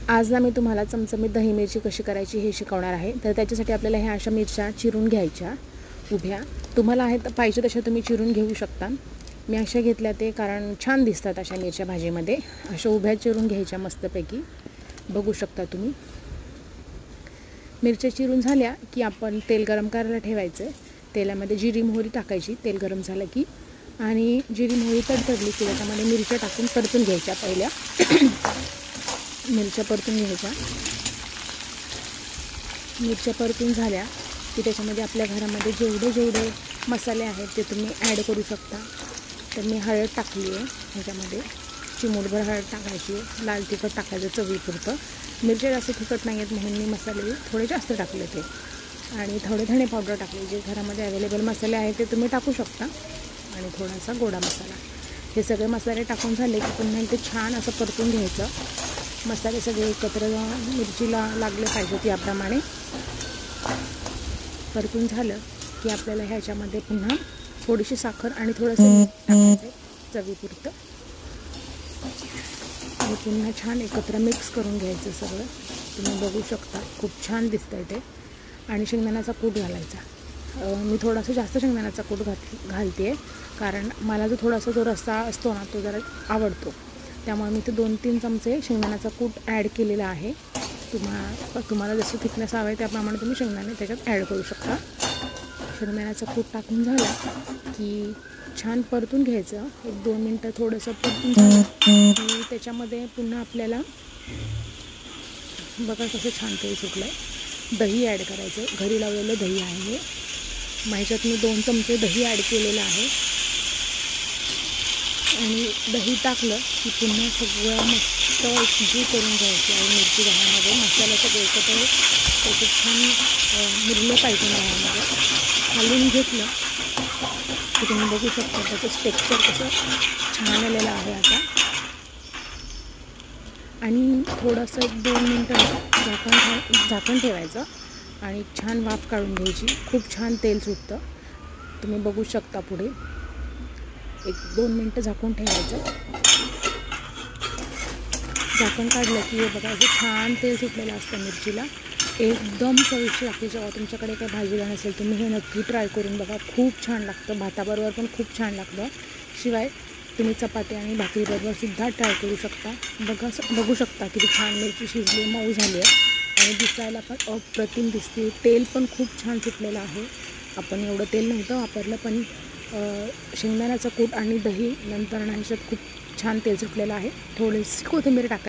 आज ना मी तुम्हाला चमचमीत दही मिरची कशी करायची हे शिकवणार आहे। तर त्याच्यासाठी आपल्याला ह्या अशा मिरच्या चिरून घ्यायच्या उभ्या। तुम्हाला आहे तर पाहिजे तशा तुम्ही चिरून घेऊ शकता। मी अशा घेतल्या ते कारण छान दिसतात अशा मिरच्या भाजीमध्ये। अशा उभ्या चिरून घ्यायच्या मस्तपैकी, बघू शकता तुम्ही। मिरच्या चिरून झाल्या की आपण तेल गरम करायला ठेवायचं। तेलामध्ये जिरी मोहरी टाकायची तेल गरम झालं की, आणि जिरी मोहरी तडतडली की त्याच्यामध्ये मिरच्या टाकून परतून घ्यायच्या। पहिल्या मिरच्या परतून घ्यायच्या। मिरच्या परतून झाल्या की त्याच्यामध्ये आपल्या घरामध्ये जेवढे मसाले आहेत ते तुम्ही ॲड करू शकता। तर मी हळद टाकली आहे ह्याच्यामध्ये, चिमूटभर हळद टाकायची, लाल तिखट टाकायचं चवीपुरतं। मिरच्या जास्त तिखट नाही आहेत म्हणून मी मसाले थोडे जास्त टाकले ते, आणि थोडे धणे पावडर टाकले। जे घरामध्ये अवेलेबल मसाले आहेत ते तुम्ही टाकू शकता, आणि थोडासा गोडा मसाला। हे सगळे मसाले टाकून झाले की पुन्हा ते छान असं परतून घ्यायचं। मसाले सगळे एकत्र मिरचीला लागले पाहिजेत याप्रमाणे। परतून झालं की आपल्याला ह्याच्यामध्ये पुन्हा थोडीशी साखर आणि थोडंसं मीठ टाकायचं चवीपुरतं, आणि पुन्हा छान एकत्र मिक्स करून घ्यायचं सगळं। तुम्ही बघू शकता खूप छान दिसतंय ते। आणि शेंगदाण्याचा कूट घालायचा। मी थोडासा जास्त शेंगदाण्याचा कूट घालते कारण मला जो थोडासा जो रस्सा असतो ना तो जरा आवडतो, त्यामुळे मी ते 2-3 चमचे शेंगदाण्याचा कूट ॲड केलेला आहे। तुम्हाला जसं थिकनेस हवं आहे त्याप्रमाणे तुम्ही शेंगदाणे त्याच्यात ॲड करू शकता। शेंगदाण्याचा कूट टाकून झाला की छान परतून घ्यायचं। 1-2 मिनटं थोडंसं परतून झालं की त्याच्यामध्ये पुन्हा आपल्याला बघा कसं छान तेल सुटलं आहे। दही ॲड करायचं, घरी लावलेलं दही आहे हे। ह्याच्यात मी 2 चमचे दही ॲड केलेलं आहे, आणि दही टाकलं की पुन्हा सगळं मस्त एकजीव करून घ्यायचं। आणि मिरची दह्यामध्ये मसाला सगळं एकत्र त्याचं छान मुरलं पाहिजे दह्यामध्ये। हलवून घेतलं की तुम्ही बघू शकता त्याचं टेक्स्चर कसं छान आलेलं आहे आता। आणि थोडंसं 1-2 मिनटं झाकण ठेवायचं आणि छान वाफ काढून घ्यायची। खूप छान तेल सुटतं, तुम्ही बघू शकता पुढे। 1-2 मिनटं झाकून ठेवायचं। झाकण काढलं की हे बघा असं छान तेल सुटलेलं असतं मिरचीला। एकदम चविष्ट लागते। जेव्हा तुमच्याकडे काही भाजीला नसेल तुम्ही हे नक्की ट्राय करून बघा, खूप छान लागतं। भाताबरोबर पण खूप छान लागतं। शिवाय तुम्ही चपाती आणि भाकरीबरोबर सुद्धा ट्राय करू शकता। बघू शकता किती छान मिरची शिजली, मऊ झाली आहे, आणि दिसायला पण अप्रतिम दिसते। तेल पण खूप छान सुटलेलं आहे। आपण एवढं तेल नव्हतं वापरलं, पण शेंगदाण्याचा कूट आणि दही नंतर ह्याच्यात खूप छान तेल सुटलेलं आहे। थोडीशी कोथिंबीर टाकायची।